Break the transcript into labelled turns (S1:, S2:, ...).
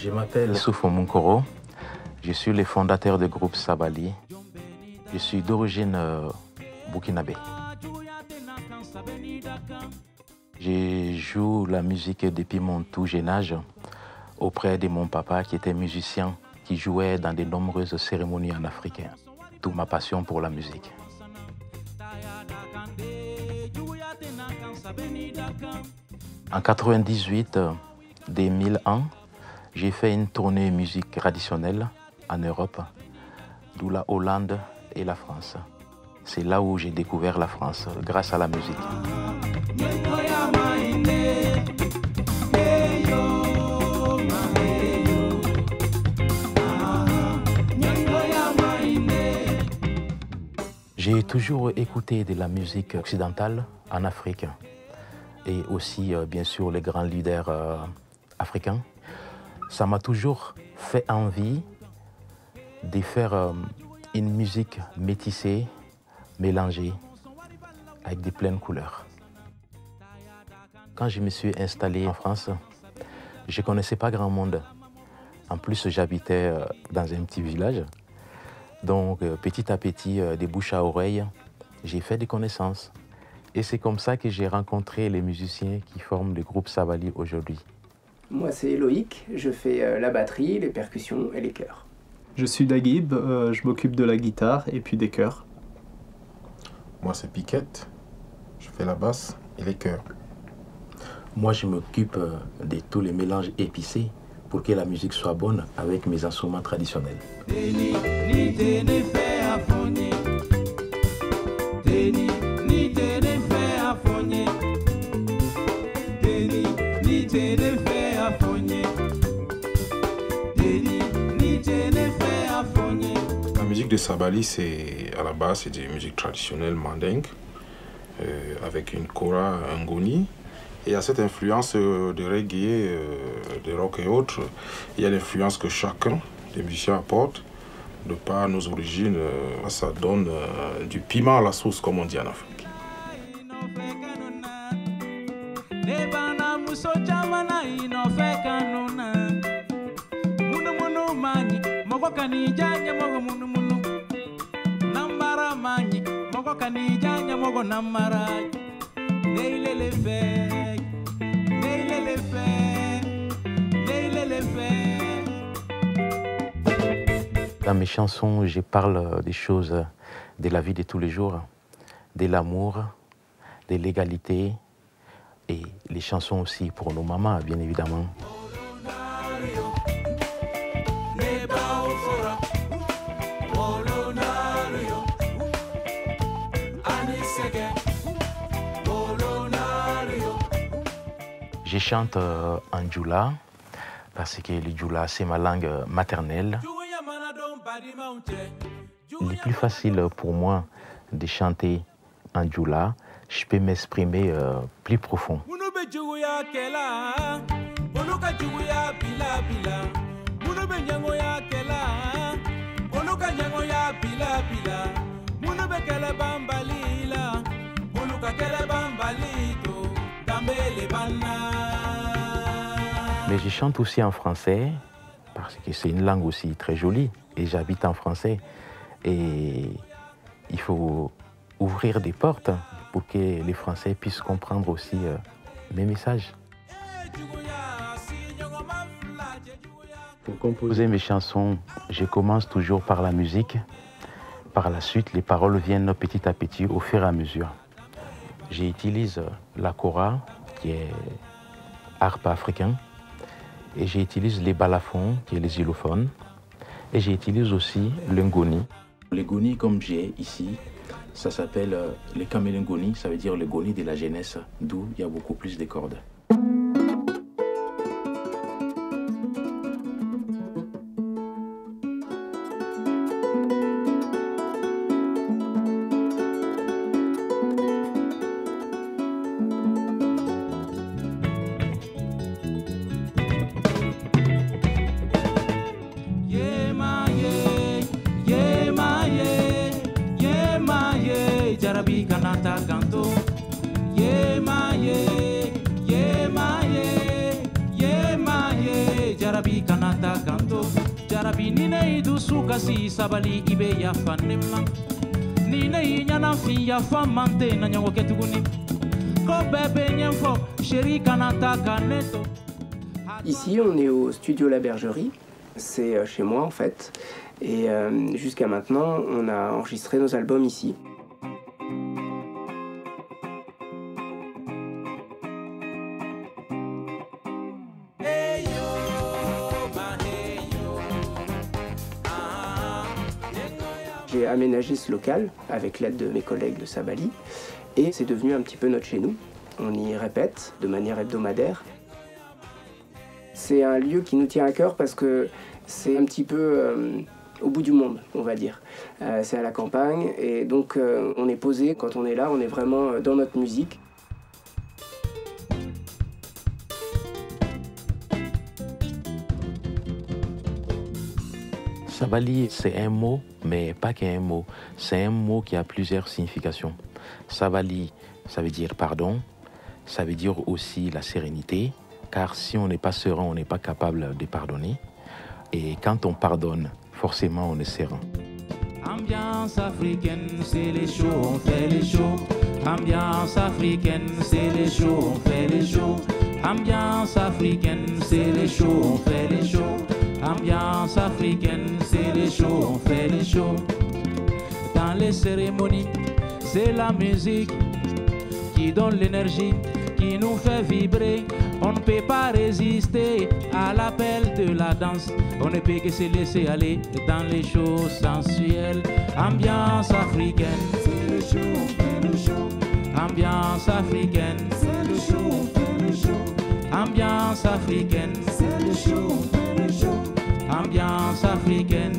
S1: Je m'appelle Soufou Munkoro. Je suis le fondateur du groupe Sabali. Je suis d'origine burkinabé. Je joue la musique depuis mon tout jeune âge auprès de mon papa qui était musicien, qui jouait dans de nombreuses cérémonies en Afrique. Toute ma passion pour la musique. En 98, 2001, j'ai fait une tournée musique traditionnelle en Europe, d'où la Hollande et la France. C'est là où j'ai découvert la France, grâce à la musique. J'ai toujours écouté de la musique occidentale en Afrique et aussi, bien sûr, les grands leaders africains. Ça m'a toujours fait envie de faire une musique métissée, mélangée, avec des pleines couleurs. Quand je me suis installé en France, je ne connaissais pas grand monde. En plus, j'habitais dans un petit village. Donc, petit à petit, de bouche à oreille, j'ai fait des connaissances. Et c'est comme ça que j'ai rencontré les musiciens qui forment le groupe Sabali aujourd'hui.
S2: Moi, c'est Loïc. Je fais la batterie, les percussions et les chœurs.
S3: Je suis Daguib. Je m'occupe de la guitare et puis des chœurs.
S4: Moi, c'est Piquette. Je fais la basse et les chœurs.
S1: Moi, je m'occupe de tous les mélanges épicés pour que la musique soit bonne avec mes instruments traditionnels.
S4: La musique de Sabali, c'est à la base, c'est des musiques traditionnelles mandingues, avec une kora, un ngoni. Et il y a cette influence de reggae, de rock et autres. Il y a l'influence que chacun des musiciens apporte. De par nos origines, ça donne du piment à la sauce, comme on dit en Afrique.
S1: Dans mes chansons, je parle des choses de la vie de tous les jours, de l'amour, de l'égalité et les chansons aussi pour nos mamans, bien évidemment. Je chante en djoula parce que le djoula, c'est ma langue maternelle. Il est plus facile pour moi de chanter en djoula. Je peux m'exprimer plus profond. Mais je chante aussi en français parce que c'est une langue aussi très jolie et j'habite en français. Et il faut ouvrir des portes pour que les Français puissent comprendre aussi mes messages. Pour composer mes chansons, je commence toujours par la musique. Par la suite, les paroles viennent petit à petit au fur et à mesure. J'utilise la kora, qui est harpe africain, et j'utilise les balafons, qui est les xylophones, et j'utilise aussi le ngoni. Le ngoni, comme j'ai ici, ça s'appelle le kamele-ngoni, ça veut dire le ngoni de la jeunesse, d'où il y a beaucoup plus de cordes.
S5: jarabi kanata kanto jarabi nine du sukasi sabali ibe ya fanema nine nyana fi ya famante na nyango ketuguni ko bebe nyemfo chéri kanata kaneto.
S2: Ici, on est au studio La Bergerie, c'est chez moi en fait, et jusqu'à maintenant, on a enregistré nos albums ici. J'ai aménagé ce local avec l'aide de mes collègues de Sabali, et c'est devenu un petit peu notre chez nous. On y répète de manière hebdomadaire. C'est un lieu qui nous tient à cœur parce que c'est un petit peu au bout du monde, on va dire. C'est à la campagne et donc on est posé. Quand on est là, on est vraiment dans notre musique.
S1: Sabali, c'est un mot, mais pas qu'un mot. C'est un mot qui a plusieurs significations. Sabali, ça veut dire pardon. Ça veut dire aussi la sérénité. Car si on n'est pas serein, on n'est pas capable de pardonner. Et quand on pardonne, forcément, on est serein.
S5: Ambiance africaine, c'est les shows, on fait les shows. Ambiance africaine, c'est les shows, on fait les shows. Ambiance africaine, c'est les shows, on fait les shows. Ambiance africaine, c'est les shows, on fait les shows. Dans les cérémonies, c'est la musique qui donne l'énergie, qui nous fait vibrer. On ne peut pas résister à l'appel de la danse. On ne peut que se laisser aller dans les shows sensuelles. Ambiance africaine, c'est le show, on fait le show. Ambiance africaine, c'est le show, on fait le show. Ambiance africaine, c'est le show, on fait le show. Ambiance africaine.